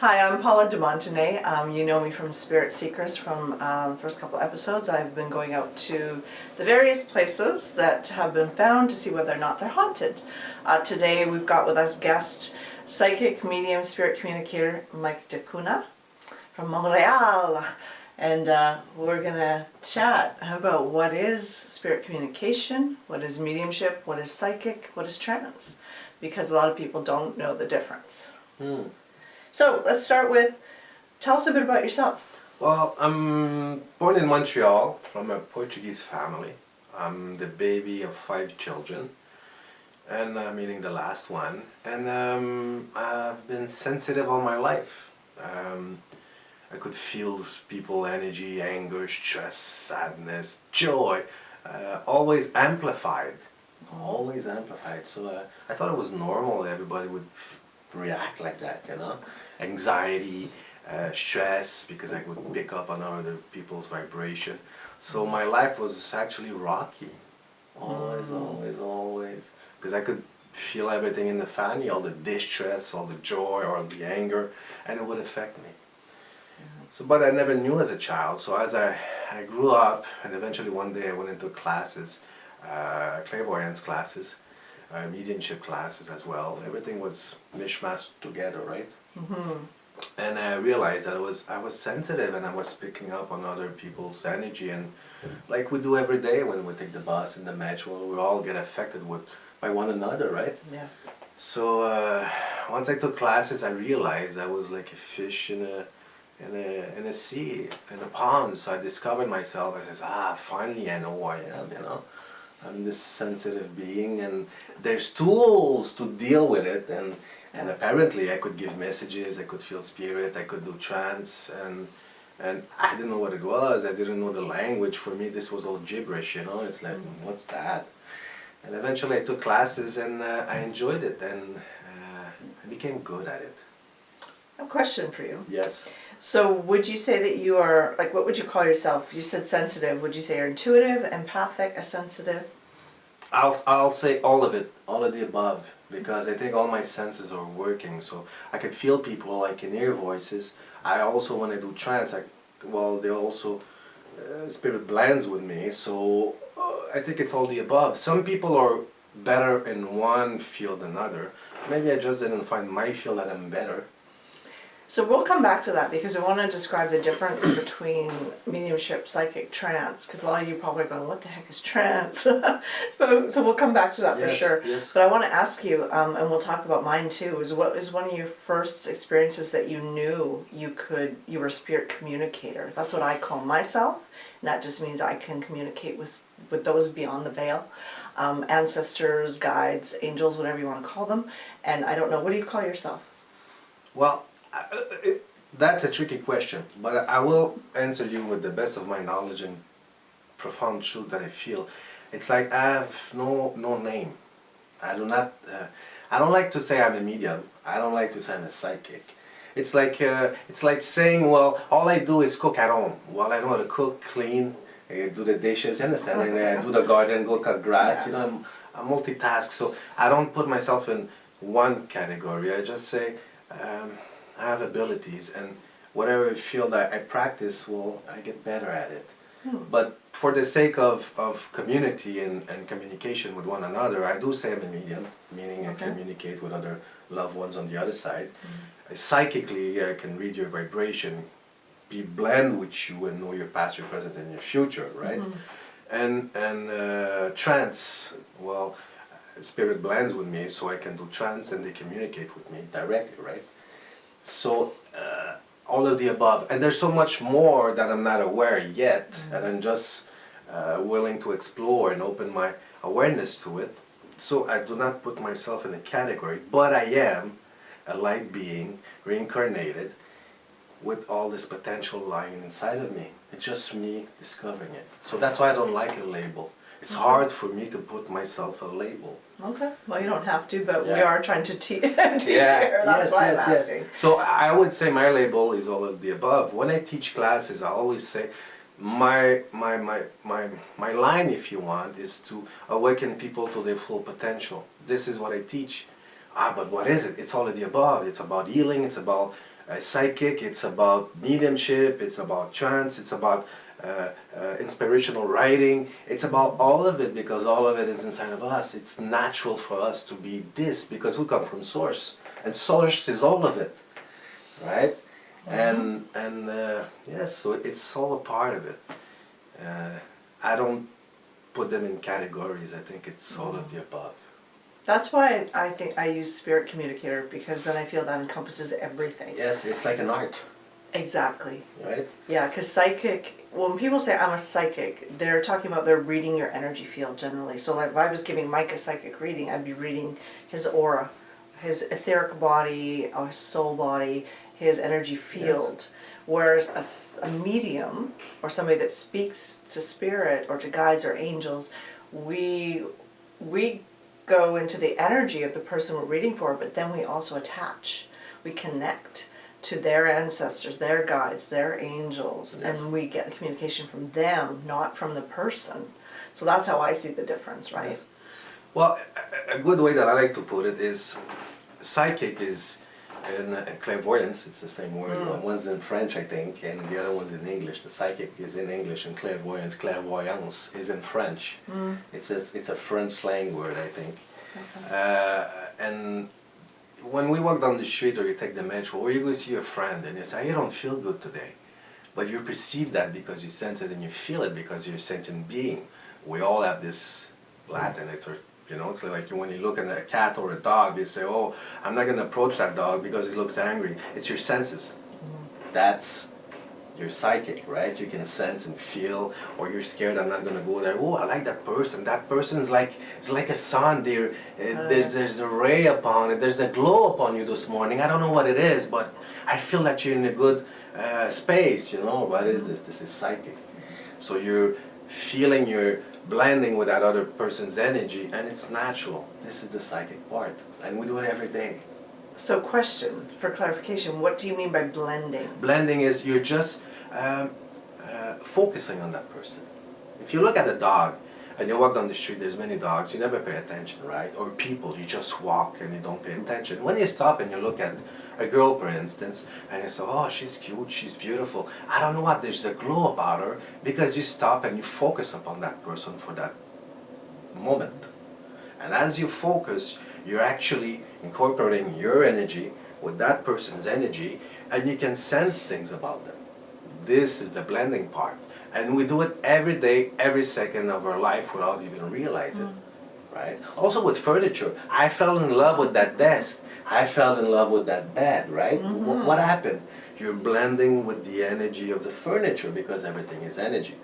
Hi, I'm Paula de Montenay. You know me from Spirit Seekers from the first couple episodes. I've been going out to the various places that have been found to see whether or not they're haunted. Today we've got with us guest psychic, medium, spirit communicator Mike DeCuna from Montreal. And we're going to chat about what is spirit communication, what is mediumship, what is psychic, what is trance, because a lot of people don't know the difference. So let's start with, tell us a bit about yourself. Well, I'm born in Montreal from a Portuguese family. I'm the baby of 5 children, and meaning the last one. And I've been sensitive all my life. I could feel people energy, anger, stress, sadness, joy, always amplified. Always amplified. So I thought it was normal that everybody would react like that, you know? Anxiety, stress, because I would pick up on other people's vibration. So my life was actually rocky. Always. Because I could feel everything in the family, all the distress, all the joy, all the anger, and it would affect me. So, but I never knew as a child. So as I grew up, and eventually one day I went into classes, clairvoyance classes, mediumship classes as well. Everything was mishmashed together, right? And I realized that I was sensitive, and I was picking up on other people's energy, and like we do every day when we take the bus and the metro, we all get affected by one another, right? Yeah. So once I took classes, I realized I was like a fish in a sea, in a pond. So I discovered myself. I said, finally I know who I am, you know. I'm this sensitive being, and there's tools to deal with it, and apparently I could give messages, I could feel spirit, I could do trance, and I didn't know what it was, I didn't know the language. For me this was all gibberish, you know, it's like, what's that? And eventually I took classes, and I enjoyed it, and I became good at it. I have a question for you. Yes. So would you say that you are, like, what would you call yourself? You said sensitive. Would you say you're intuitive, empathic, a sensitive? I'll say all of it, all of the above, because I think all my senses are working. So I can feel people, I can hear voices. I also, when I do trance, they also, spirit blends with me. So I think it's all the above. Some people are better in one field than another. Maybe I just didn't find my field that I'm better. So we'll come back to that, because we want to describe the difference between mediumship, psychic, trance, because a lot of you probably are going, what the heck is trance? So we'll come back to that for sure. Yes. But I want to ask you, and we'll talk about mine too, is what is one of your first experiences that you knew you were a spirit communicator? That's what I call myself, and that just means I can communicate with those beyond the veil, ancestors, guides, angels, whatever you want to call them. And I don't know, what do you call yourself? Well, that's a tricky question, but I will answer you with the best of my knowledge and profound truth that I feel. It's like I have no name. I don't like to say I'm a medium. I don't like to say I'm a psychic. It's like saying, well, all I do is cook at home. Well, I know how to cook, clean, do the dishes, you understand? And I do the garden, go cut grass. You know, I multitask. So I don't put myself in one category. I just say, I have abilities, and whatever field I practice, I get better at it. But for the sake of community and communication with one another, I do say I'm a medium, meaning I communicate with other loved ones on the other side. Psychically, I can read your vibration, be blend with you, and know your past, your present, and your future, right? And trance, well, spirit blends with me, so I can do trance, and they communicate with me directly, right? So all of the above, and there's so much more that I'm not aware yet, and I'm just willing to explore and open my awareness to it. So I do not put myself in a category, but I am a light being, reincarnated, with all this potential lying inside of me. It's just me discovering it. So that's why I don't like a label. It's hard for me to put myself a label. Okay. Well, you don't have to, but we are trying to teach here. That's yes, why I'm asking. So I would say my label is all of the above. When I teach classes, I always say my line, if you want, is to awaken people to their full potential. This is what I teach. But what is it? It's all of the above. It's about healing. It's about psychic, it's about mediumship, it's about trance, it's about inspirational writing. It's about all of it because all of it is inside of us. It's natural for us to be this because we come from source, and source is all of it, right? Yes, so it's all a part of it. I don't put them in categories. I think it's all of the above. That's why I think I use spirit communicator, because then I feel that encompasses everything. Yes, it's like an art, Exactly. right? Yeah, because psychic, when people say I'm a psychic, they're talking about they're reading your energy field generally. So like if I was giving Mike a psychic reading, I'd be reading his aura, his etheric body, or his soul body, his energy field. Yes. Whereas a medium, or somebody that speaks to spirit or to guides or angels, we go into the energy of the person we're reading for, but then we also attach, we connect to their ancestors, their guides, their angels, yes. And we get the communication from them, not from the person. So that's how I see the difference, right? Yes. Well, a good way that I like to put it is psychic is in clairvoyance, it's the same word. One's in French, I think, and the other one's in English. The psychic is in English, and clairvoyance is in French. It's a French slang word, I think. Okay. And when we walk down the street or you take the metro, or you go see your friend and you say, you don't feel good today. But you perceive that because you sense it, and you feel it because you're a sentient being. We all have this Latin, it's like when you look at a cat or a dog, you say, oh, I'm not going to approach that dog because it looks angry. It's your senses. That's your psychic, right? You can sense and feel, or you're scared, I'm not going to go there. Oh, I like that person. That person is like a sun there. There's a ray upon it. There's a glow upon you this morning. I don't know what it is, but I feel that you're in a good space, What is this? This is psychic. So you're feeling, you're blending with that other person's energy, and it's natural. This is the psychic part, and we do it every day. So question for clarification, what do you mean by blending? Blending is you're just focusing on that person. If you look at a dog and you walk down the street, there's many dogs, you never pay attention, right? Or people, you just walk and you don't pay attention. When you stop and you look at a girl, for instance, and you say, oh, she's cute, she's beautiful, I don't know what, there's a glow about her, because you stop and you focus upon that person for that moment. And as you focus, you're actually incorporating your energy with that person's energy, and you can sense things about them. This is the blending part. And we do it every day, every second of our life without even realizing it, right? Also with furniture. I fell in love with that desk. I fell in love with that bed, right? What happened? You're blending with the energy of the furniture because everything is energy.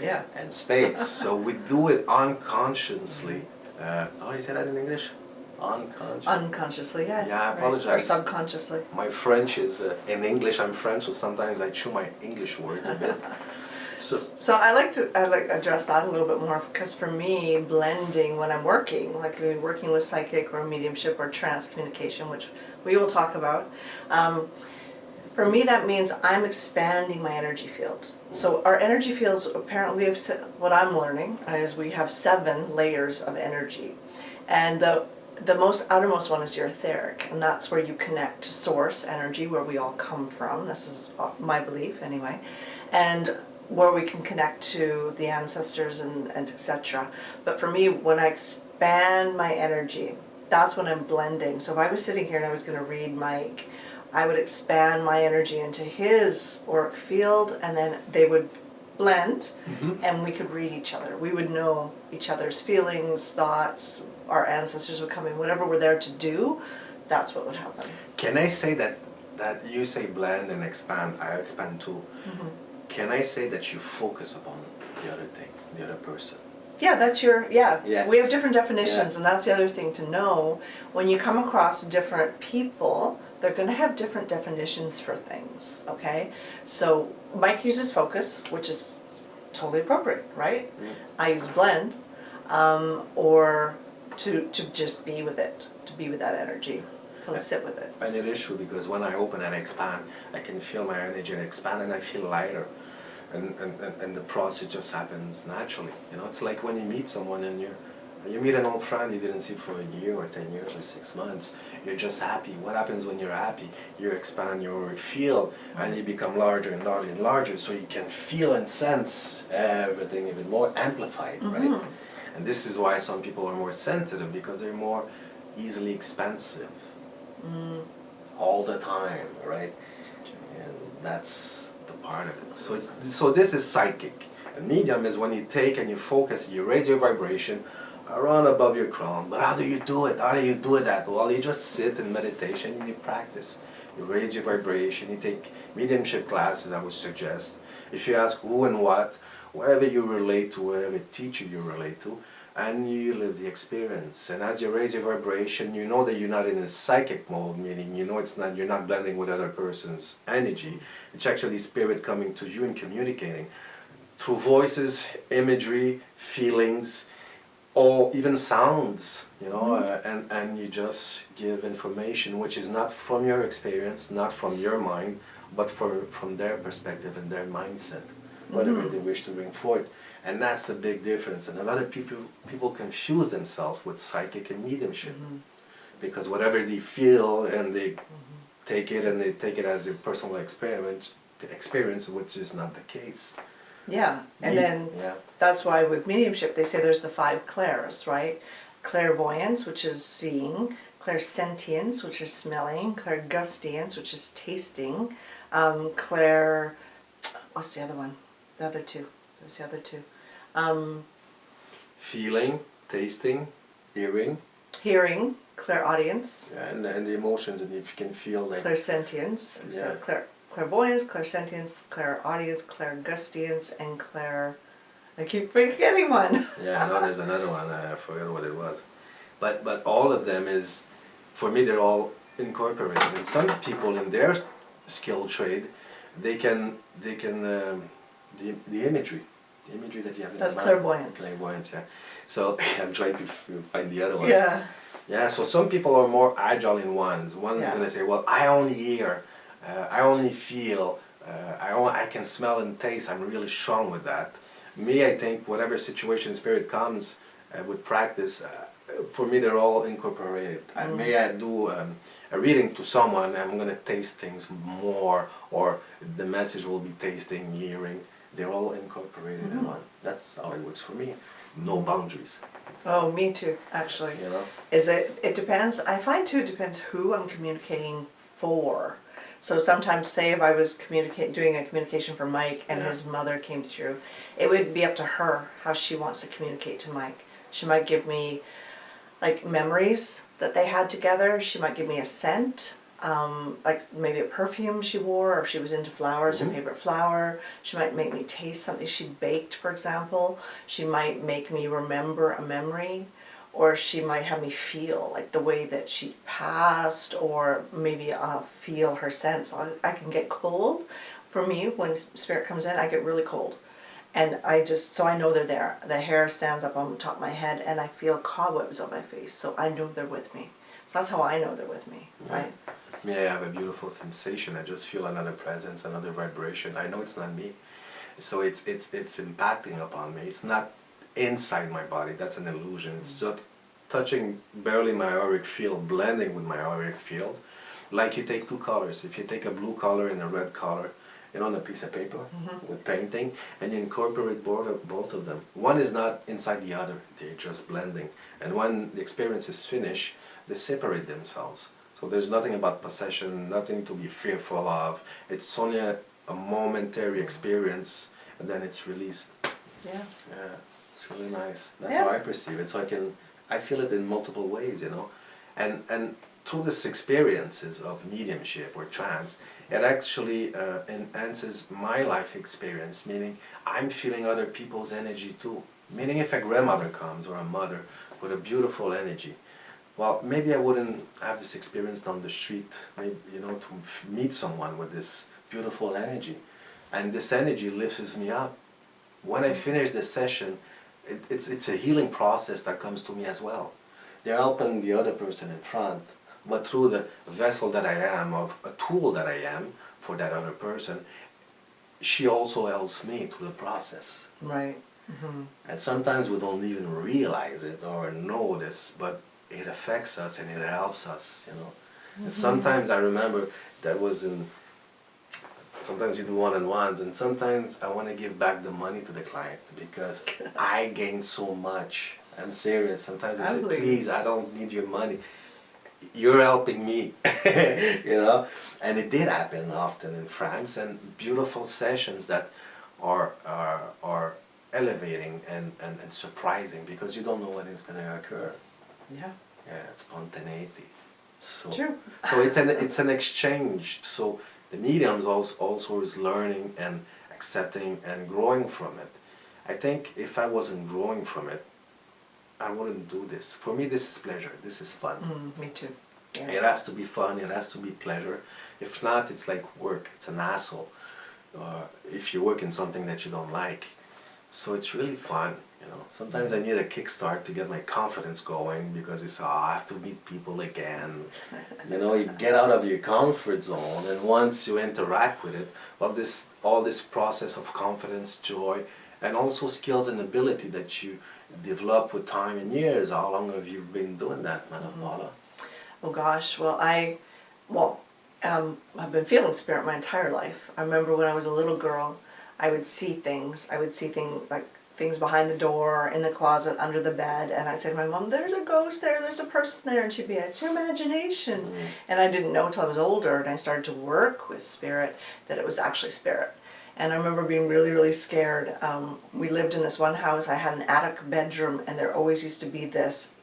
Yeah. And space. So we do it unconsciously. How do you say that in English? Unconsciously, yeah. Yeah, I apologize. Right. Or subconsciously. My French is, in English I'm French, so sometimes I chew my English words a bit. So I like to address that a little bit more, because for me, blending when I'm working, like working with psychic or mediumship or trance communication, which we will talk about, for me that means I'm expanding my energy field. So our energy fields, apparently we have, what I'm learning is we have 7 layers of energy. And the most outermost one is your etheric, and that's where you connect to source energy, where we all come from. This is my belief anyway. And where we can connect to the ancestors and etc. But for me, when I expand my energy, that's when I'm blending. So if I was sitting here and I was going to read Mike, I would expand my energy into his auric field, and then they would blend, and we could read each other. We would know each other's feelings, thoughts, our ancestors would come in, whatever we're there to do, that's what would happen. Can I say that you say blend and expand, I expand too. Can I say that you focus upon the other thing, the other person? Yeah, that's your, Yes. We have different definitions, and that's the other thing to know. When you come across different people, they're going to have different definitions for things, okay? So Mike uses focus, which is totally appropriate, right? I use blend, or to just be with it, to be with that energy, to sit with it. And it is true, because when I open and expand, I can feel my energy and expand, and I feel lighter. And the process just happens naturally. It's like when you meet someone and You meet an old friend you didn't see for a year or 10 years or 6 months. You're just happy. What happens when you're happy? You expand your auric field and you become larger and larger and larger, so you can feel and sense everything even more amplified, right? And this is why some people are more sensitive, because they're more easily expansive all the time, right? And that's the part of it. So this is psychic. And medium is when you take and you focus, you raise your vibration around above your crown. But how do you do it? How do you do that? Well, you just sit in meditation and you practice. You raise your vibration, you take mediumship classes, I would suggest. If you ask who and what, wherever you relate to, wherever teacher you relate to, and you live the experience. And as you raise your vibration, you know that you're not in a psychic mode, meaning you know you're not blending with other person's energy. It's actually spirit coming to you and communicating through voices, imagery, feelings, or even sounds, you know, and you just give information which is not from your experience, not from your mind, but from their perspective and their mindset, whatever they wish to bring forth. And that's a big difference. And a lot of people confuse themselves with psychic and mediumship, because whatever they feel and they take it as their personal experience, which is not the case. Yeah, and then that's why with mediumship they say there's the 5 clairs, right? Clairvoyance, which is seeing; clairsentience, which is smelling; clairgustance, which is tasting; what's the other one? The other two. There's the other two. Feeling, tasting, hearing. Hearing, clairaudience. And the emotions, and if you can feel like... Clairsentience. So clairvoyance, clairsentience, clairaudience, clairgustance, and I keep forgetting one. Yeah, no, there's another one. I forgot what it was. But all of them is, for me, they're all incorporated. And some people in their skill trade, they can the imagery that you have in That's the mind. clairvoyance. Clairvoyance, yeah. So I'm trying to find the other one. Yeah. Yeah, so some people are more agile in ones. One's going to say, well, I only hear, I only feel, I can smell and taste, I'm really strong with that. Me, I think whatever situation spirit comes with practice, for me they're all incorporated. May I do a reading to someone, I'm going to taste things more, or the message will be tasting, hearing. They're all incorporated in one. That's how it works for me. No boundaries. Oh, me too, actually. You know? It depends. I find too, it depends who I'm communicating for. So sometimes, say if I was doing a communication for Mike and his mother came through, it would be up to her how she wants to communicate to Mike. She might give me like memories that they had together. She might give me a scent, like maybe a perfume she wore, or if she was into flowers, her favorite flower. She might make me taste something she baked, for example. She might make me remember a memory, or she might have me feel like the way that she passed, or maybe I'll feel her scent. So I can get cold. For me, when spirit comes in, I get really cold. And so I know they're there. The hair stands up on the top of my head and I feel cobwebs on my face. So I know they're with me. So that's how I know they're with me, right? Me, I have a beautiful sensation. I just feel another presence, another vibration. I know it's not me. So it's impacting upon me. It's not inside my body. That's an illusion. It's just touching barely my auric field, blending with my auric field. Like you take 2 colors. If you take a blue color and a red color, on a piece of paper with painting, and you incorporate both of them. One is not inside the other, they're just blending. And when the experience is finished, they separate themselves. So there's nothing about possession, nothing to be fearful of. It's only a momentary experience, and then it's released. Yeah, it's really nice. That's how I perceive it. So I feel it in multiple ways, and through this experiences of mediumship or trance, it actually enhances my life experience, meaning I'm feeling other people's energy too. Meaning if a grandmother comes or a mother with a beautiful energy, well, maybe I wouldn't have this experience on the street, maybe, to meet someone with this beautiful energy. And this energy lifts me up. When I finish the session, it's a healing process that comes to me as well. They're helping the other person in front, but through the vessel that I am, of a tool that I am for that other person, she also helps me through the process. Right. And sometimes we don't even realize it or know this, but it affects us and it helps us, you know. And sometimes I remember that was in, sometimes you do one-on-ones, and sometimes I want to give back the money to the client because I gain so much. I'm serious. Sometimes I say, please, I don't need your money. You're helping me, you know. And it did happen often in France, and beautiful sessions that are elevating and surprising because you don't know when it's going to occur. Yeah. Yeah, it's spontaneity. So, True. so it's an exchange. So the mediums also is learning and accepting and growing from it. I think if I wasn't growing from it, I wouldn't do this. For me, this is pleasure. This is fun. Me too. Yeah. It has to be fun. It has to be pleasure. If not, it's like work. It's an hassle. If you work in something that you don't like. So it's really fun, you know. Sometimes I need a kickstart to get my confidence going because it's, I have to meet people again. You know, you get out of your comfort zone, and once you interact with it, well, all this process of confidence, joy, and also skills and ability that you develop with time and years. How long have you been doing that, Madame Paula? Oh gosh, well I've been feeling spirit my entire life. I remember when I was a little girl, I would see things. I would see things behind the door, in the closet, under the bed, and I'd say to my mom, there's a ghost there, there's a person there, and she'd be, it's your imagination. And I didn't know until I was older and I started to work with spirit that it was actually spirit. And I remember being really, really scared. We lived in this one house, I had an attic bedroom, and there always used to be this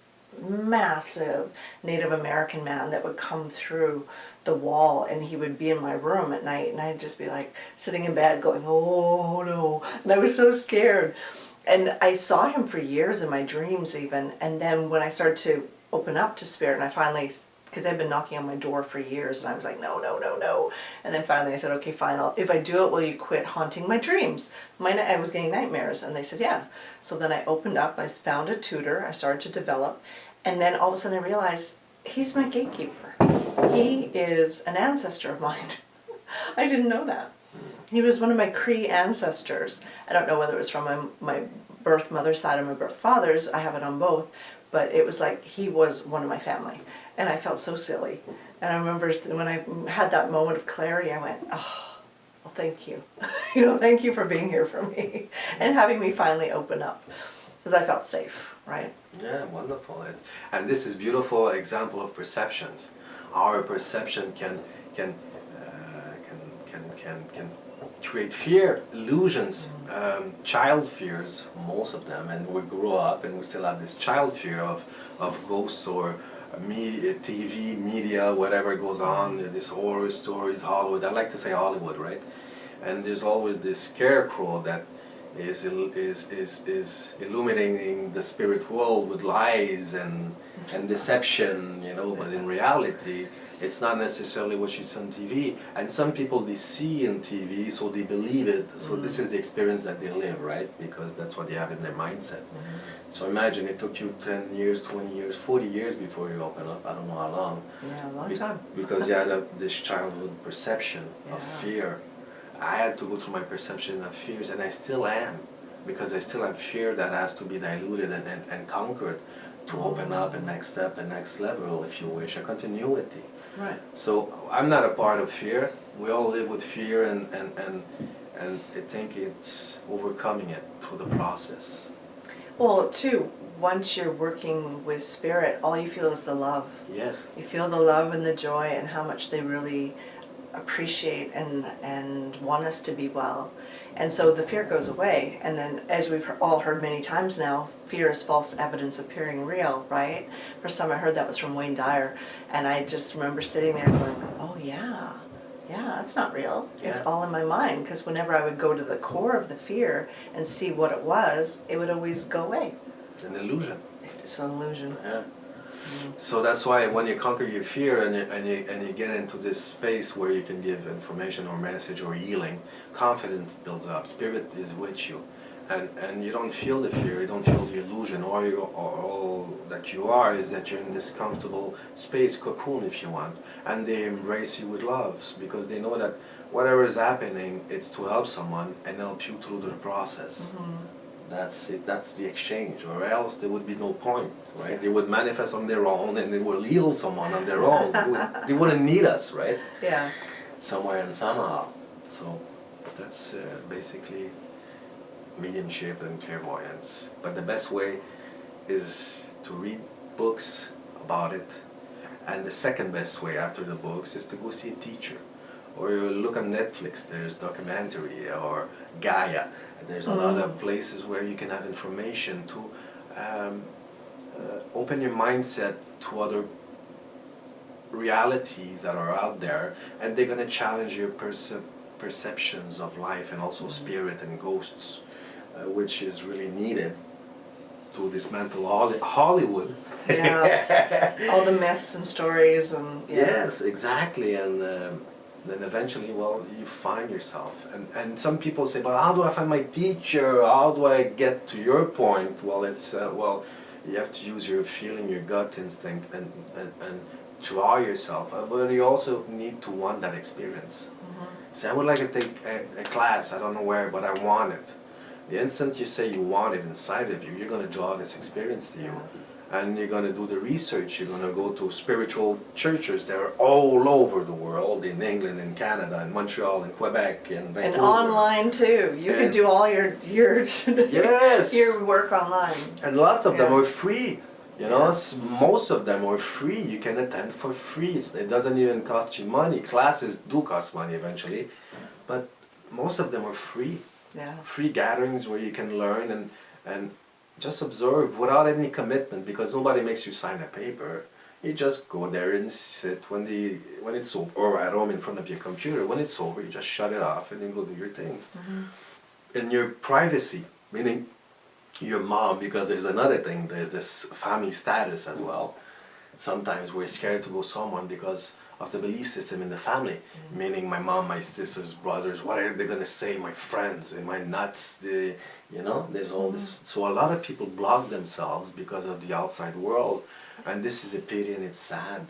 massive Native American man that would come through the wall, and he would be in my room at night, and I'd just be like sitting in bed going, oh no, and I was so scared. And I saw him for years in my dreams even, and then when I started to open up to spirit, and I finally, because they'd been knocking on my door for years, and I was like, no, no, no, no. And then finally I said, okay, fine, if I do it, will you quit haunting my dreams? I was getting nightmares, and they said, yeah. So then I opened up, I found a tutor, I started to develop, and then all of a sudden I realized, he's my gatekeeper. He is an ancestor of mine. I didn't know that. He was one of my Cree ancestors. I don't know whether it was from my birth mother's side or my birth father's. I have it on both. But it was like he was one of my family. And I felt so silly. And I remember when I had that moment of clarity, I went, oh, well, thank you. You know, thank you for being here for me and having me finally open up. Because I felt safe, right? Yeah, wonderful. And this is beautiful example of perceptions. Our perception can create fear, illusions, child fears, most of them, and we grow up and we still have this child fear of ghosts or TV, media, whatever goes on, this horror stories, Hollywood. I like to say Hollywood, right? And there's always this scarecrow that is illuminating the spirit world with lies and deception, you know, but in reality it's not necessarily what you see on TV. And some people, they see in TV, so they believe it, so this is the experience that they live, right? Because that's what they have in their mindset. So imagine it took you 10 years, 20 years, 40 years before you open up, I don't know how long. Yeah, a long time. Because you had this childhood perception of fear. I had to go through my perception of fears, and I still am, because I still have fear that has to be diluted and conquered to open up a next step, a next level, if you wish, a continuity. Right. So I'm not a part of fear. We all live with fear, and I think it's overcoming it through the process. Well, too, once you're working with spirit, all you feel is the love. Yes. You feel the love and the joy and how much they really appreciate and want us to be well. And so the fear goes away. And then, as we've all heard many times now, fear is false evidence appearing real, right? First time I heard that was from Wayne Dyer. And I just remember sitting there going, oh yeah, that's not real. It's Yeah. all in my mind. Because whenever I would go to the core of the fear and see what it was, it would always go away. It's an illusion. It's an illusion. Yeah. So that's why when you conquer your fear and you get into this space where you can give information or message or healing, confidence builds up, spirit is with you, and you don't feel the fear, you don't feel the illusion. All that you are is that you're in this comfortable space, cocoon if you want, and they embrace you with love because they know that whatever is happening, it's to help someone and help you through the process. That's it. That's the exchange, or else there would be no point, right? They would manifest on their own, and they will heal someone on their own. They wouldn't need us, right? Yeah. Somewhere and somehow. So that's basically mediumship and clairvoyance. But the best way is to read books about it, and the second best way after the books is to go see a teacher, or you look on Netflix. There's documentary, or Gaia. There's a lot of places where you can have information to open your mindset to other realities that are out there, and they're gonna challenge your perceptions of life, and also spirit and ghosts, which is really needed to dismantle Hollywood. Yeah. All the myths and stories and yeah. Yes, exactly, and then eventually, well, you find yourself. And some people say, but how do I find my teacher? How do I get to your point? Well, it's well, you have to use your feeling, your gut instinct, and draw yourself. But you also need to want that experience. Say, I would like to take a class. I don't know where, but I want it. The instant you say you want it inside of you, you're going to draw this experience to you. And you're going to do the research. You're going to go to spiritual churches that are all over the world, in England, in Canada, in Montreal, in Quebec, in Vancouver. And online too. You can do all your yes, your work online. And lots of them Yeah. are free. You know, most of them are free. You can attend for free. It doesn't even cost you money. Classes do cost money eventually, but most of them are free. Yeah. Free gatherings where you can learn and just observe without any commitment, because nobody makes you sign a paper. You just go there and sit when it's over, or at home in front of your computer. When it's over, you just shut it off and then go do your things. In your privacy, meaning your mom, because there's another thing, there's this family status as well. Sometimes we're scared to go someone because of the belief system in the family, meaning my mom, my sisters, brothers, what are they gonna say, my friends, am I nuts? You know, there's all this. So a lot of people block themselves because of the outside world, and this is a pity and it's sad.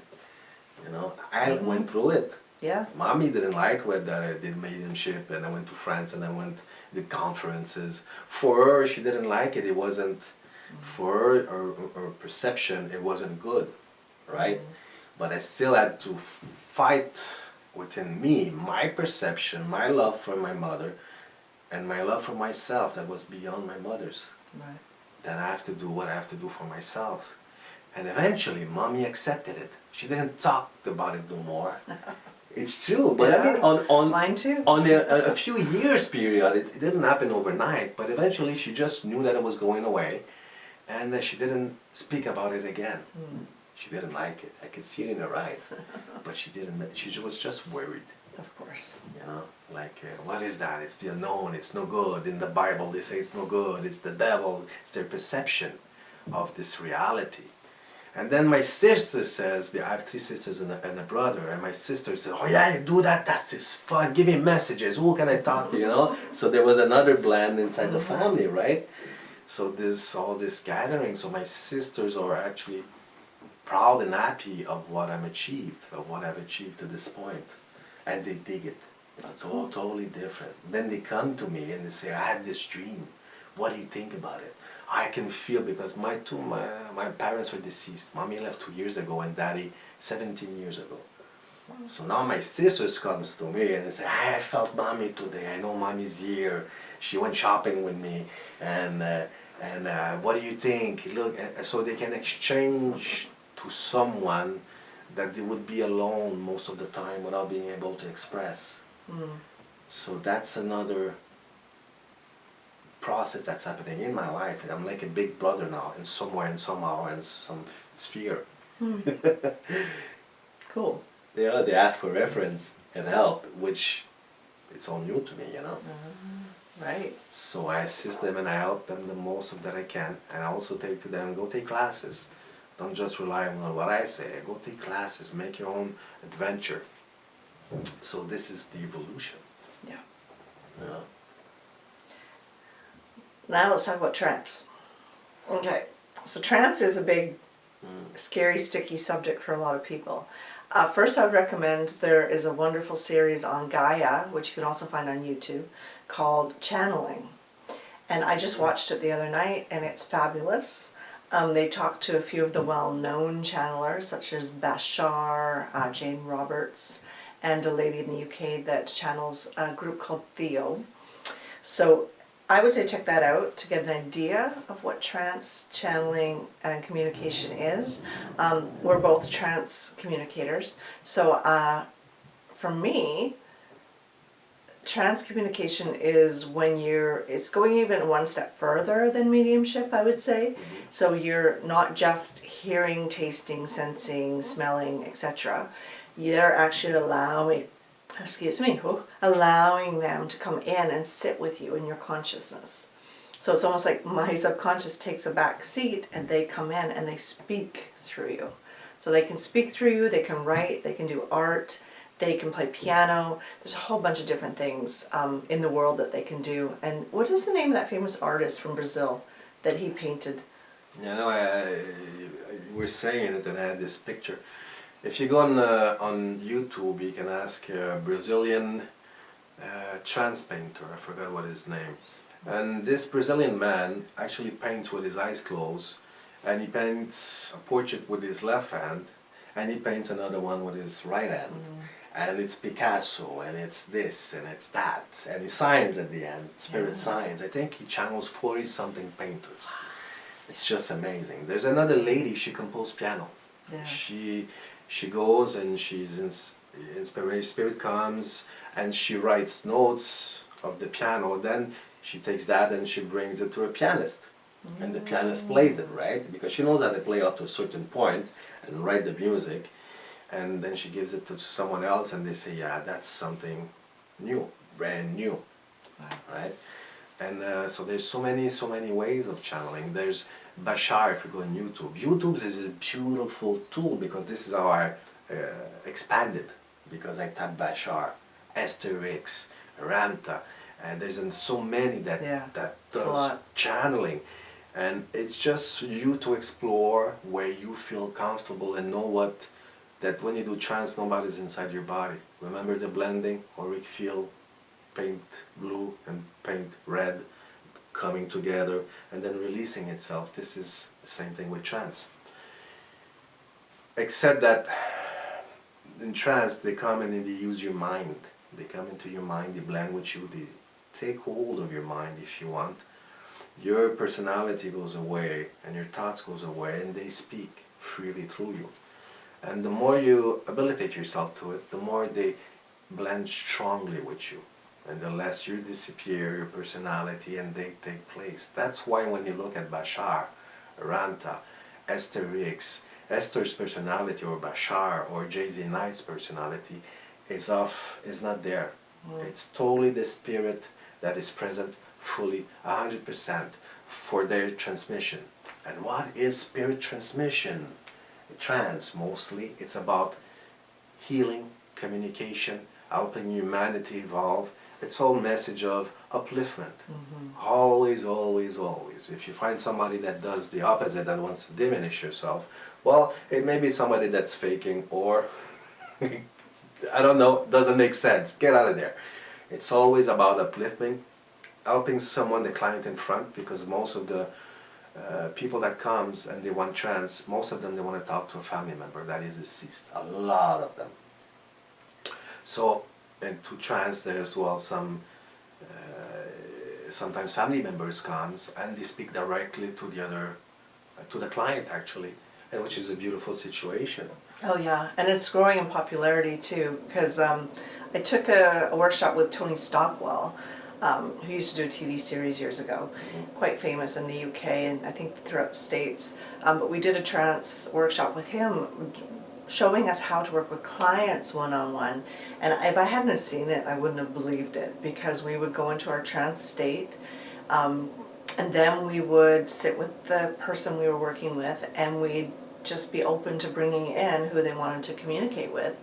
You know, I went through it. Yeah. Mommy didn't like that I did mediumship, and I went to France and I went to conferences. For her, she didn't like it. It wasn't, for her perception, it wasn't good, right? But I still had to fight within me, my perception, my love for my mother, and my love for myself that was beyond my mother's. Right. That I have to do what I have to do for myself. And eventually, Mommy accepted it. She didn't talk about it no more. It's true, but I mean, on Mine too. on a few years period, it didn't happen overnight. But eventually, she just knew that it was going away, and she didn't speak about it again. She didn't like it. I could see it in her eyes, but she didn't. She was just worried. Of course. You know, like what is that? It's the unknown. It's no good. In the Bible, they say it's no good. It's the devil. It's their perception of this reality. And then my sister says, I have 3 sisters and a brother, and my sister says, oh yeah, do that, that's just fun, give me messages, who can I talk to, you know? So there was another blend inside the family, right? So there's all this gathering, so my sisters are actually proud and happy of what I've achieved, to this point. And they dig it. It's all totally different. Then they come to me and they say, I had this dream, what do you think about it? I can feel, because my parents were deceased. Mommy left 2 years ago and Daddy 17 years ago. So now my sisters comes to me and they say, I felt Mommy today. I know Mommy's here. She went shopping with me. And what do you think? Look, so they can exchange to someone that they would be alone most of the time without being able to express. So that's another process that's happening in my life. I'm like a big brother now, in somewhere and somehow in some sphere. Cool. Yeah, they ask for reference and help, which it's all new to me, you know. Right. So I assist them and I help them the most of that I can, and I also take to them, go take classes. Don't just rely on what I say. Go take classes, make your own adventure. So this is the evolution. Yeah. Yeah. Now let's talk about trance. Okay, so trance is a big, scary, sticky subject for a lot of people. First, I would recommend, there is a wonderful series on Gaia, which you can also find on YouTube, called Channeling. And I just watched it the other night, and it's fabulous. They talked to a few of the well-known channelers, such as Bashar, Jane Roberts, and a lady in the UK that channels a group called Theo. So I would say check that out to get an idea of what trance channeling and communication is. We're both trance communicators. So for me, trance communication is when it's going even one step further than mediumship, I would say. So you're not just hearing, tasting, sensing, smelling, etc. You're actually allowing them to come in and sit with you in your consciousness. So it's almost like my subconscious takes a back seat and they come in and they speak through you. So they can speak through you, they can write, they can do art, they can play piano. There's a whole bunch of different things in the world that they can do. And what is the name of that famous artist from Brazil that he painted? You know, we're saying it, and I had this picture. If you go on YouTube, you can ask a Brazilian trance painter. I forgot what his name. And this Brazilian man actually paints with his eyes closed, and he paints a portrait with his left hand, and he paints another one with his right hand. And it's Picasso, and it's this, and it's that, and he signs at the end, spirit signs. I think he channels 40-something painters. It's just amazing. There's another lady, she composed piano. Yeah. She goes and she's inspiration, spirit comes, and she writes notes of the piano. Then she takes that and she brings it to a pianist. And the pianist plays it, right? Because she knows how to play up to a certain point and write the music. And then she gives it to someone else, and they say, yeah, that's something new, brand new, right? And so there's so many ways of channeling. There's Bashar, if you go on YouTube. YouTube is a beautiful tool, because this is how I expanded, because I tapped Bashar, Asterix, Ranta, and there's so many that does channeling. And it's just you to explore where you feel comfortable and know that when you do trance, nobody's inside your body. Remember the blending, auric field, paint blue and paint red, coming together and then releasing itself. This is the same thing with trance. Except that in trance, they come and they use your mind. They come into your mind, they blend with you, they take hold of your mind if you want. Your personality goes away and your thoughts goes away, and they speak freely through you. And the more you habilitate yourself to it, the more they blend strongly with you. And the less you disappear, your personality, and they take place. That's why when you look at Bashar, Ranta, Asterix, Esther's personality, or Bashar, or Jay-Z Knight's personality is not there. It's totally the spirit that is present fully, 100% for their transmission. And what is spirit transmission? Trance, mostly, it's about healing, communication, helping humanity evolve. It's all message of upliftment. Always, always, always. If you find somebody that does the opposite and wants to diminish yourself, well, it may be somebody that's faking, or I don't know, doesn't make sense. Get out of there. It's always about uplifting, helping someone, the client in front, because most of the people that comes and they want trance, most of them, they want to talk to a family member that is deceased. A lot of them. So, and to trance, there's sometimes family members comes and they speak directly to the client actually, and which is a beautiful situation. Oh yeah, and it's growing in popularity too, because I took a workshop with Tony Stockwell, who used to do a TV series years ago, quite famous in the UK and I think throughout the States. But we did a trance workshop with him, showing us how to work with clients one-on-one. And if I hadn't seen it, I wouldn't have believed it, because we would go into our trance state, and then we would sit with the person we were working with, and we'd just be open to bringing in who they wanted to communicate with.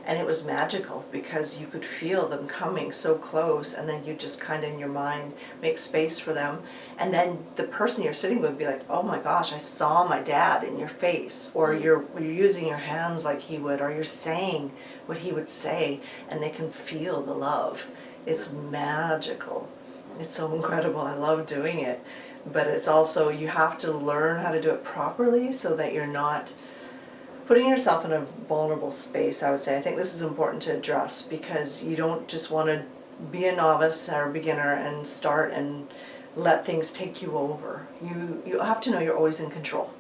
And it was magical, because you could feel them coming so close, and then you just kind of in your mind make space for them. And then the person you're sitting with would be like, oh my gosh, I saw my dad in your face, or you're using your hands like he would, or you're saying what he would say, and they can feel the love. It's magical. It's so incredible. I love doing it. But it's also, you have to learn how to do it properly so that you're not putting yourself in a vulnerable space, I would say. I think this is important to address because you don't just want to be a novice or a beginner and start and let things take you over. You have to know you're always in control.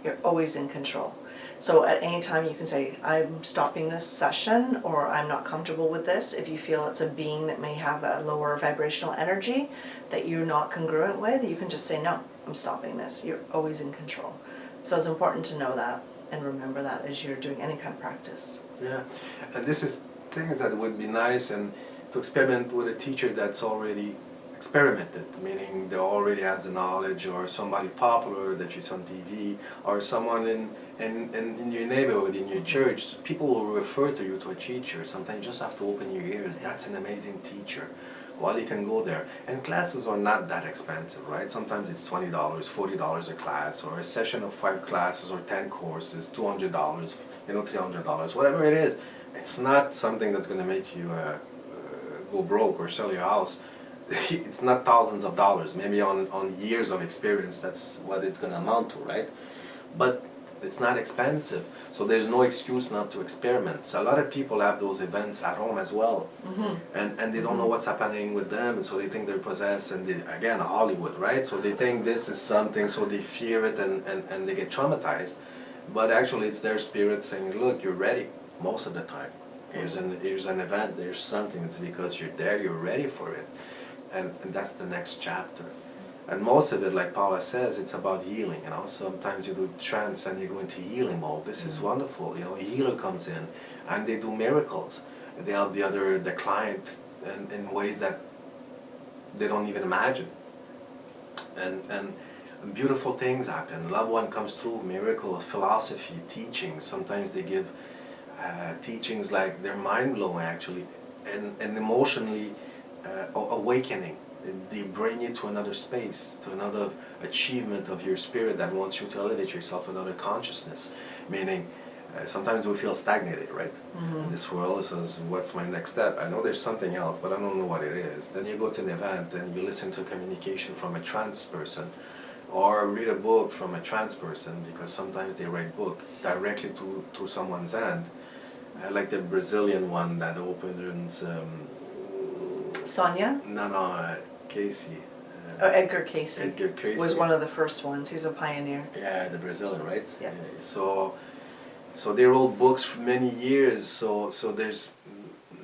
You're always in control. So at any time you can say, I'm stopping this session, or I'm not comfortable with this. If you feel it's a being that may have a lower vibrational energy that you're not congruent with, you can just say, no, I'm stopping this. You're always in control. So it's important to know that and remember that as you're doing any kind of practice. Yeah, and this is things that would be nice, and to experiment with a teacher that's already experimented, meaning they already has the knowledge, or somebody popular that you see on TV, or someone in your neighborhood, in your church. People will refer to you to a teacher. Sometimes you just have to open your ears. That's an amazing teacher. Well, you can go there. And classes are not that expensive, right? Sometimes it's $20, $40 a class, or a session of 5 classes or 10 courses, $200, $300, whatever it is. It's not something that's going to make you go broke or sell your house. It's not thousands of dollars. Maybe on years of experience, that's what it's going to amount to, right? But it's not expensive, so there's no excuse not to experiment. So a lot of people have those events at home as well, and they don't know what's happening with them, and so they think they're possessed, and again, Hollywood, right? So they think this is something, so they fear it, and they get traumatized. But actually it's their spirit saying, look, you're ready most of the time. Here's an event, there's something. It's because you're there, you're ready for it. And that's the next chapter. And most of it, like Paula says, it's about healing. Sometimes you do trance and you go into healing mode. This is wonderful. A healer comes in and they do miracles. They help the client in ways that they don't even imagine. And beautiful things happen. Loved one comes through, miracles, philosophy, teachings. Sometimes they give teachings like they're mind blowing actually, and emotionally awakening. They bring you to another space, to another achievement of your spirit that wants you to elevate yourself to another consciousness. Meaning, sometimes we feel stagnated, right? In this world, it says, what's my next step? I know there's something else, but I don't know what it is. Then you go to an event and you listen to communication from a trance person, or read a book from a trance person, because sometimes they write book directly to someone's hand. Like the Brazilian one that opens... Sonia? No, Casey. Edgar Casey. Edgar Casey was one of the first ones. He's a pioneer. Yeah, the Brazilian, right? Yeah. So they wrote books for many years. So there's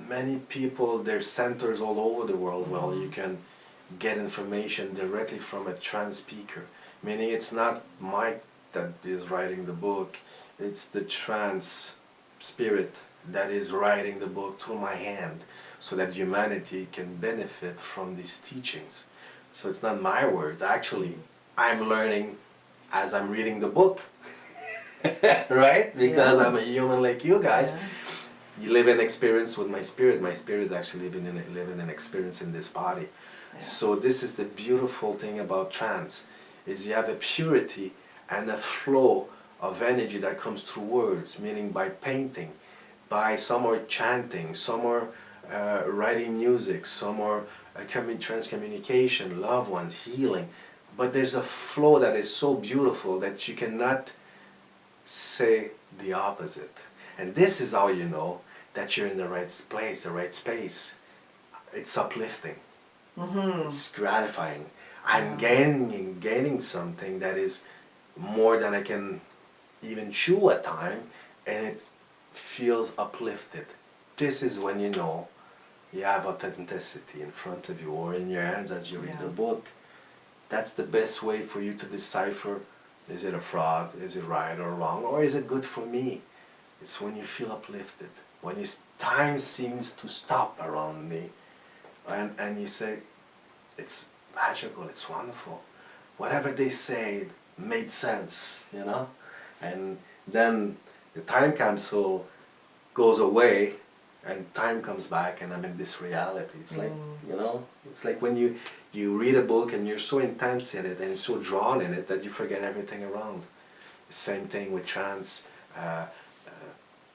many people. There's centers all over the world where you can get information directly from a trance speaker. Meaning it's not Mike that is writing the book. It's the trance spirit that is writing the book through my hand, so that humanity can benefit from these teachings. So it's not my words. Actually, I'm learning as I'm reading the book, right? Because I'm a human like you guys. You live an experience with my spirit. My spirit is actually living an experience in this body. So this is the beautiful thing about trance, is you have a purity and a flow of energy that comes through words, meaning by painting, by some are chanting, some are writing music, some are trance communication, loved ones, healing. But there's a flow that is so beautiful that you cannot say the opposite. And this is how you know that you're in the right place, the right space. It's uplifting. It's gratifying. I'm gaining something that is more than I can even chew at time, and it feels uplifted. This is when you know you have authenticity in front of you, or in your hands as you read the book. That's the best way for you to decipher, is it a fraud, is it right or wrong, or is it good for me? It's when you feel uplifted, when time seems to stop around me, and you say, it's magical, it's wonderful. Whatever they said made sense, and then the time capsule goes away and time comes back, and I'm in this reality. It's like, it's like when you read a book and you're so intense in it and so drawn in it that you forget everything around. The same thing with trance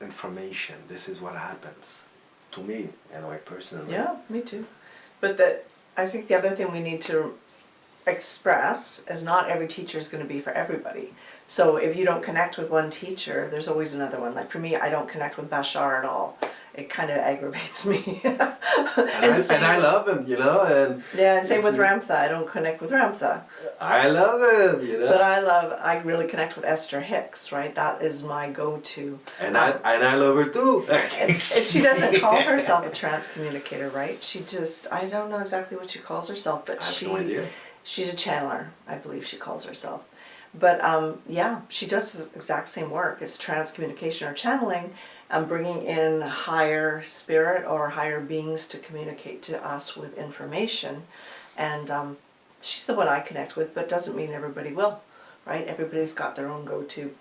information. This is what happens to me, personally. Yeah, me too. But I think the other thing we need to express is not every teacher is going to be for everybody. So if you don't connect with one teacher, there's always another one. Like for me, I don't connect with Bashar at all. It kind of aggravates me. And I love him, you know. And yeah, and same with Ramtha. I don't connect with Ramtha. I love him, you know. But I really connect with Esther Hicks, right? That is my go-to. And I love her too. And she doesn't call herself a trance communicator, right? She just, I don't know exactly what she calls herself, but I have no idea. She's a channeler, I believe she calls herself. But yeah, she does the exact same work as trance communication or channeling, bringing in higher spirit or higher beings to communicate to us with information. And she's the one I connect with, but doesn't mean everybody will, right? Everybody's got their own go-to.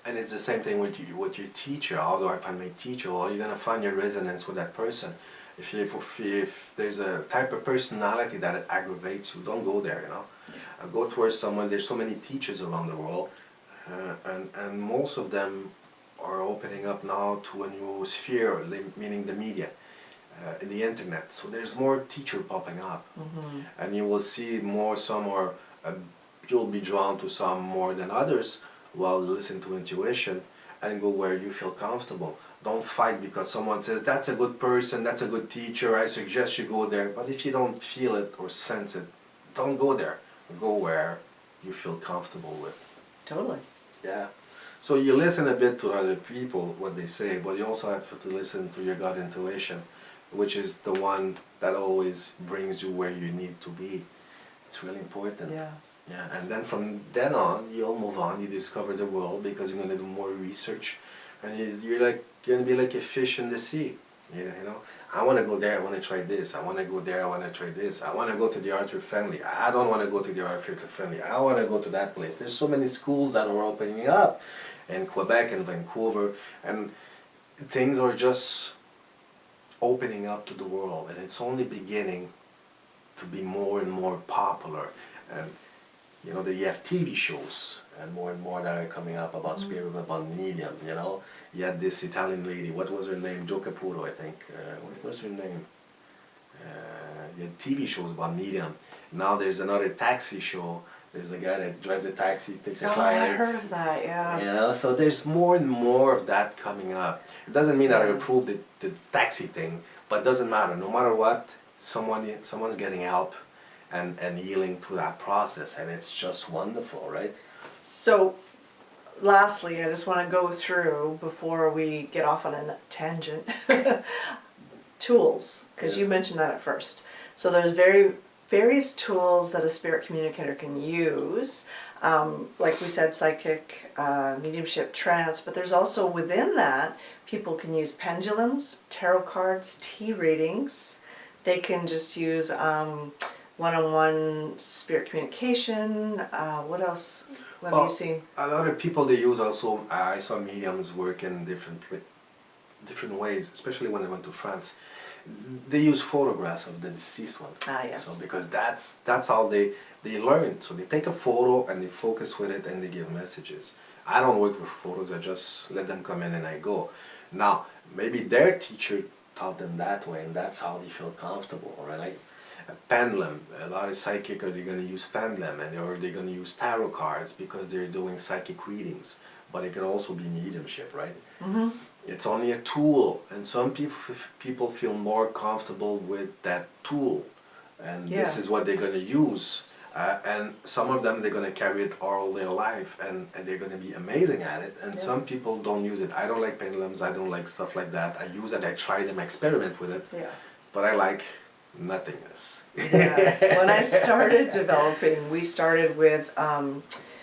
And it's the same thing with your teacher. How do I find my teacher? Well, you're gonna find your resonance with that person. If there's a type of personality that aggravates you, don't go there. You know, go towards someone. There's so many teachers around the world, and most of them are opening up now to a new sphere, meaning the media, the internet. So there's more teacher popping up, and you will see more. Some are you'll be drawn to some more than others. While listen to intuition and go where you feel comfortable. Don't fight because someone says that's a good person, that's a good teacher, I suggest you go there. But if you don't feel it or sense it, don't go there. Go where you feel comfortable with. Totally. Yeah. So you listen a bit to other people, what they say, but you also have to listen to your gut intuition, which is the one that always brings you where you need to be. It's really important. Yeah. Yeah, and then from then on, you'll move on. You discover the world because you're going to do more research, and you're going to be like a fish in the sea. Yeah, you know, I want to go there. I want to try this. I want to go there. I want to try this. I want to go to the Arthur Family. I don't want to go to the Arthur Family. I want to go to that place. There's so many schools that are opening up in Quebec and Vancouver, and things are just opening up to the world, and it's only beginning to be more and more popular. And you know, you have TV shows and more that are coming up about spirit, about medium, you know. You had this Italian lady, what was her name? Joe Capuro, I think. What was her name? You had TV shows about medium. Now there's another taxi show. There's the guy that drives a taxi, takes a client. I heard of that, yeah. You know, so there's more and more of that coming up. It doesn't mean that I approve the taxi thing, but it doesn't matter. No matter what, someone's getting help. And healing through that process, and it's just wonderful, right? So, lastly, I just want to go through, before we get off on a tangent, tools, because you mentioned that at first. So there's various tools that a spirit communicator can use, like we said, psychic, mediumship, trance, but there's also within that, people can use pendulums, tarot cards, tea readings. They can just use one-on-one spirit communication. What else have you seen? A lot of people, they use also, I saw mediums work in different ways, especially when I went to France. They use photographs of the deceased one. Ah, yes. So because that's how they learn. So they take a photo and they focus with it and they give messages. I don't work with photos, I just let them come in and I go. Now, maybe their teacher taught them that way and that's how they feel comfortable, right? A pendulum, a lot of psychic are going to use pendulum, or they're going to use tarot cards because they're doing psychic readings, but it can also be mediumship, right? It's only a tool, and some people feel more comfortable with that tool, and this is what they're going to use, and some of them, they're going to carry it all their life, and they're going to be amazing at it, and some people don't use it. I don't like pendulums, I don't like stuff like that. I use it, I try them, experiment with it, but I like nothingness. Yeah. When I started developing, we started with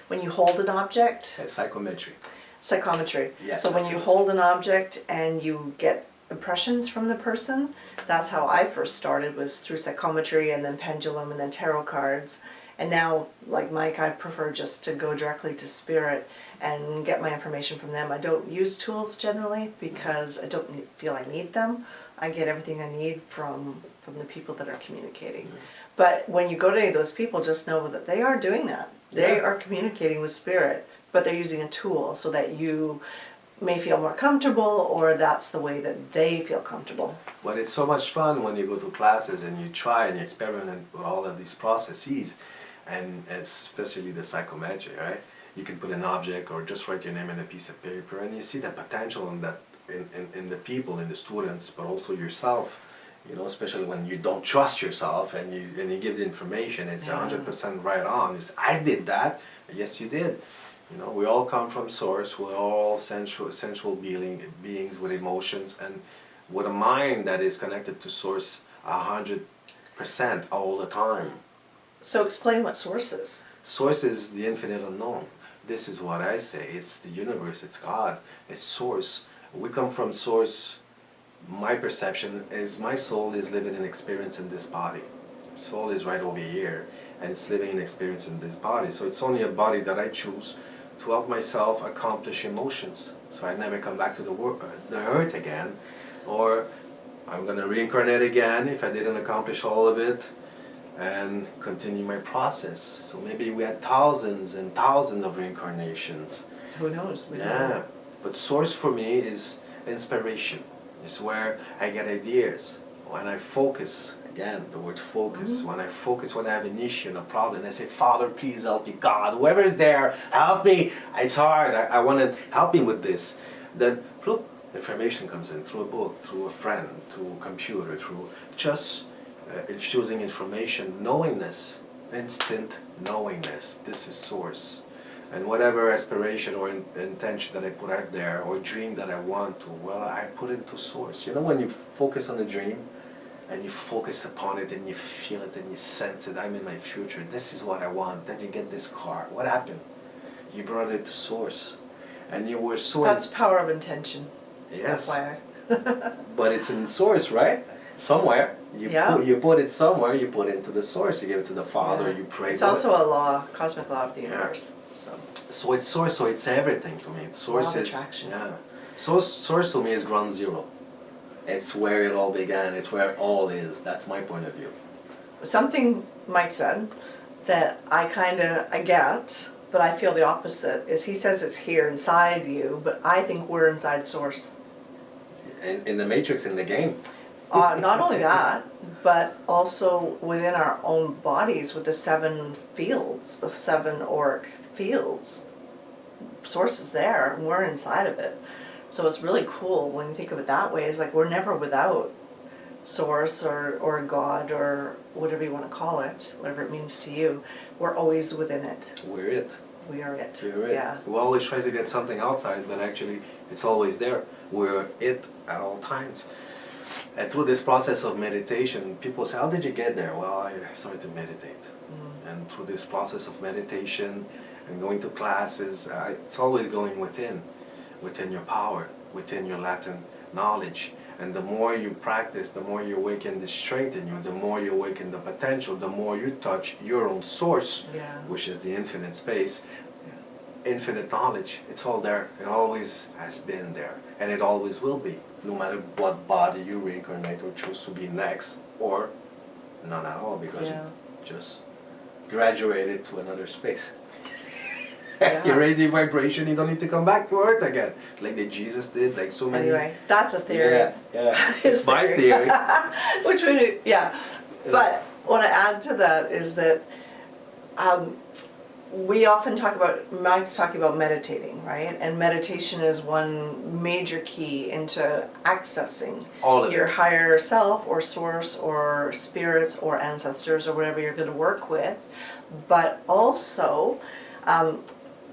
when you hold an object. Psychometry. Psychometry. Yes. So when you hold an object and you get impressions from the person, that's how I first started, was through psychometry and then pendulum and then tarot cards. And now, like Mike, I prefer just to go directly to spirit and get my information from them. I don't use tools generally because I don't feel I need them. I get everything I need from the people that are communicating. But when you go to any of those people, just know that they are doing that. They are communicating with spirit, but they're using a tool so that you may feel more comfortable, or that's the way that they feel comfortable. But it's so much fun when you go to classes and you try and you experiment with all of these processes, and especially the psychometry, right? You can put an object or just write your name on a piece of paper, and you see the potential in that, in the people, in the students, but also yourself. You know, especially when you don't trust yourself and you give the information, it's 100% right on. It's, I did that. Yes, you did. You know, we all come from source. We're all sensual beings with emotions and with a mind that is connected to source 100% all the time. So explain what source is. Source is the infinite unknown. This is what I say. It's the universe. It's God. It's source. We come from source. My perception is my soul is living an experience in this body. Soul is right over here, and it's living an experience in this body. So it's only a body that I choose to help myself accomplish emotions. So I never come back to the earth again, or I'm gonna reincarnate again if I didn't accomplish all of it, and continue my process. So maybe we had thousands and thousands of reincarnations. Who knows? We don't Yeah, know. but source for me is inspiration. It's where I get ideas. When I focus, again, the word focus, when I focus, when I have an issue and a problem, I say, Father, please help me. God, whoever is there, help me. It's hard. I want to help me with this. Then, look, information comes in through a book, through a friend, through a computer, through just infusing information, knowingness, instant knowingness. This is source. And whatever aspiration or intention that I put out there or dream that I want to, well, I put into source. You know, when you focus on a dream and you focus upon it and you feel it and you sense it, I'm in my future, this is what I want, then you get this car. What happened? You brought it to source. And you were so... That's power of intention. Yes. FYI. But it's in source, right? Somewhere. You put it somewhere, you put it into the source, you give it to the Father, you pray. It's also a law, cosmic law of the universe. So it's source, so it's everything to me. It's source law of is attraction. Source to me is ground zero. It's where it all began. It's where it all is. That's my point of view. Something Mike said that I get, but I feel the opposite, is he says it's here inside you, but I think we're inside source. In the Matrix, in the game. Not only that, but also within our own bodies with the 7 fields, the 7 auric fields. Source is there, and we're inside of it. So it's really cool when you think of it that way. It's like we're never without source or God or whatever you want to call it, whatever it means to you. We're always within it. We're it. We are it. We're it. Yeah. We always try to get something outside, but actually it's always there. We're it at all times. And through this process of meditation, people say, how did you get there? Well, I started to meditate. And through this process of meditation and going to classes, it's always going within your power, within your latent knowledge. And the more you practice, the more you awaken the strength in you, the more you awaken the potential, the more you touch your own source, which is the infinite space, infinite knowledge. It's all there. It always has been there. And it always will be, no matter what body you reincarnate or choose to be next, or none at all, because you just graduated to another space. You raise your vibration, you don't need to come back to Earth again, like that Jesus did, like so many. Anyway, that's a theory. Yeah. It's my theory. Which we, But what I add to that is that we often talk about, Mike's talking about meditating, right? And meditation is one major key into accessing your higher self or source or spirits or ancestors or whatever you're going to work with. But also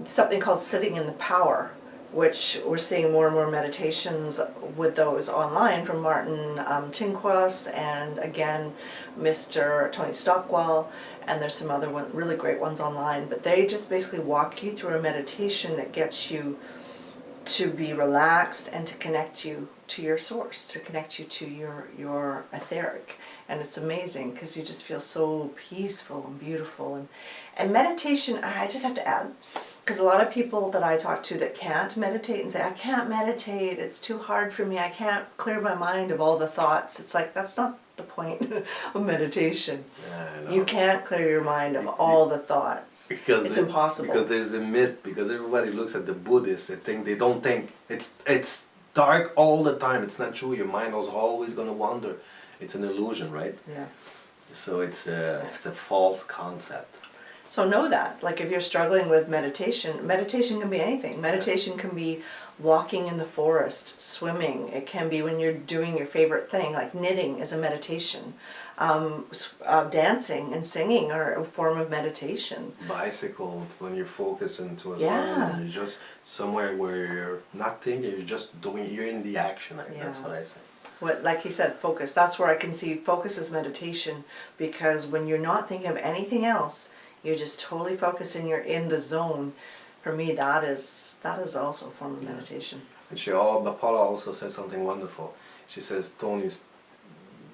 something called sitting in the power, which we're seeing more and more meditations with those online from Martin Tinquas and again Mr. Tony Stockwell, and there's some other really great ones online, but they just basically walk you through a meditation that gets you to be relaxed and to connect you to your source, to connect you to your etheric. And it's amazing because you just feel so peaceful and beautiful. And meditation, I just have to add, because a lot of people that I talk to that can't meditate and say, I can't meditate, it's too hard for me, I can't clear my mind of all the thoughts. It's like, that's not the point of meditation. Yeah, I know. You can't clear your mind of all the thoughts. It's impossible. Because there's a myth. Because everybody looks at the Buddhists, they don't think. It's dark all the time. It's not true. Your mind is always gonna wander. It's an illusion, right? Yeah. So it's a false concept. So know that. Like if you're struggling with meditation, meditation can be anything. Meditation can be walking in the forest, swimming. It can be when you're doing your favorite thing, like knitting is a meditation. Dancing and singing are a form of meditation. Bicycle, when you focus into a Yeah. zone, you're just somewhere where you're not thinking, you're just doing, you're in the action. That's Yeah. what I say. What, like you said, focus. That's where I can see focus is meditation, because when you're not thinking of anything else, you're just totally focused and you're in the zone. For me, that is also a form of meditation. And but Paula also said something wonderful. She says Tony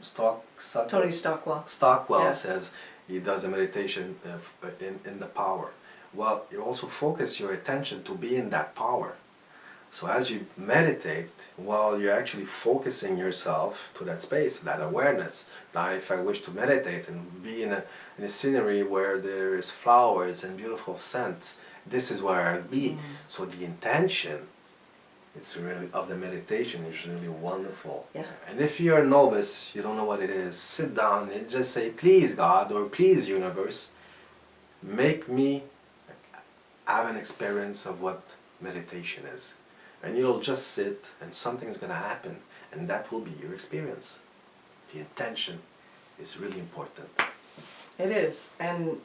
Stockwell. Stockwell Yeah. says he does a meditation in the power. Well, you also focus your attention to be in that power. So as you meditate, well, you're actually focusing yourself to that space, that awareness. Now, if I wish to meditate and be in a scenery where there is flowers and beautiful scents, this is where I'll be. So the intention of the meditation is really wonderful. Yeah. And if you're a novice, you don't know what it is, sit down and just say, please God, or please universe, make me have an experience of what meditation is. And you'll just sit and something's going to happen, and that will be your experience. The intention is really important. It is. And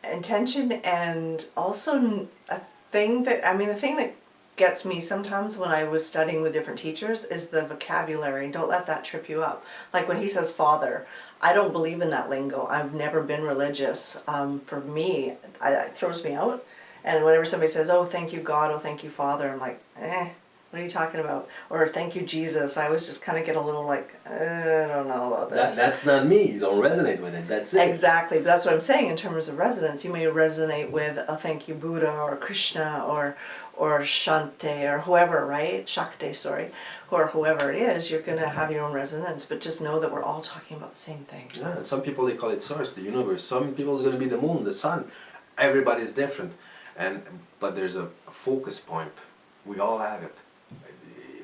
intention, and also the thing that gets me sometimes when I was studying with different teachers is the vocabulary. Don't let that trip you up. Like when he says Father, I don't believe in that lingo. I've never been religious. For me, it throws me out. And whenever somebody says, oh, thank you God, oh, thank you Father, I'm like, what are you talking about? Or thank you Jesus. I always just kind of get a little like, I don't know about this. That's not me. You don't resonate with it. That's it. Exactly. But that's what I'm saying in terms of resonance. You may resonate with a thank you Buddha or Krishna or Shante or whoever, right? Shakti, sorry. Or whoever it is, you're going to have your own resonance. But just know that we're all talking about the same thing. Yeah, and some people, they call it source, the universe. Some people it's going to be the moon, the sun. Everybody's different. But there's a focus point. We all have it.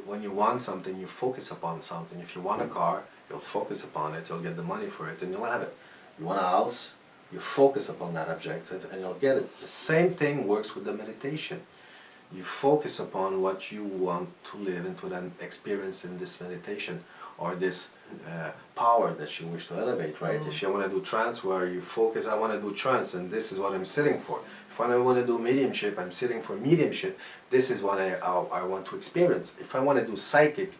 When you want something, you focus upon something. If you want a car, you'll focus upon it, you'll get the money for it, and you'll have it. You want a house, you focus upon that object, and you'll get it. The same thing works with the meditation. You focus upon what you want to live into, that experience in this meditation, or this power that you wish to elevate, right? If you want to do trance, where you focus, I want to do trance, and this is what I'm sitting for. If I want to do mediumship, I'm sitting for mediumship. This is what I want to experience. If I want to do psychic,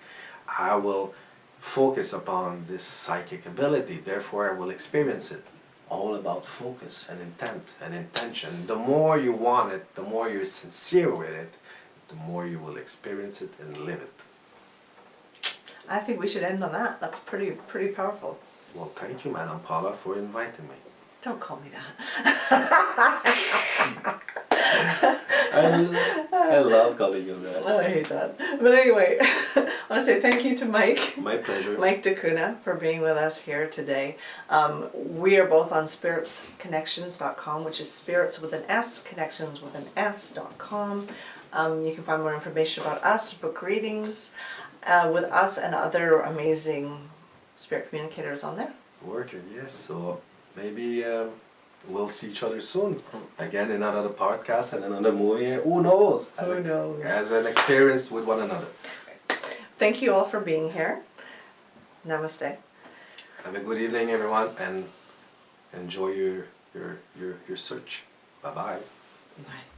I will focus upon this psychic ability. Therefore, I will experience it. All about focus and intent and intention. The more you want it, the more you're sincere with it, the more you will experience it and live it. I think we should end on that. That's pretty powerful. Well, thank you, Madam Paula, for inviting me. Don't call me that. I love calling you that. Oh, I hate that. But anyway, I want to say thank you to Mike. My pleasure. Mike DeCuna for being with us here today. We are both on spiritsconnections.com, which is spirits with an S, connections with an S.com. You can find more information about us, book readings with us and other amazing spirit communicators on there. Working, yes. So maybe we'll see each other soon. Again, in another podcast and another movie. Who knows? Who knows? As an experience with one another. Thank you all for being here. Namaste. Have a good evening, everyone, and enjoy your search. Bye-bye. Bye.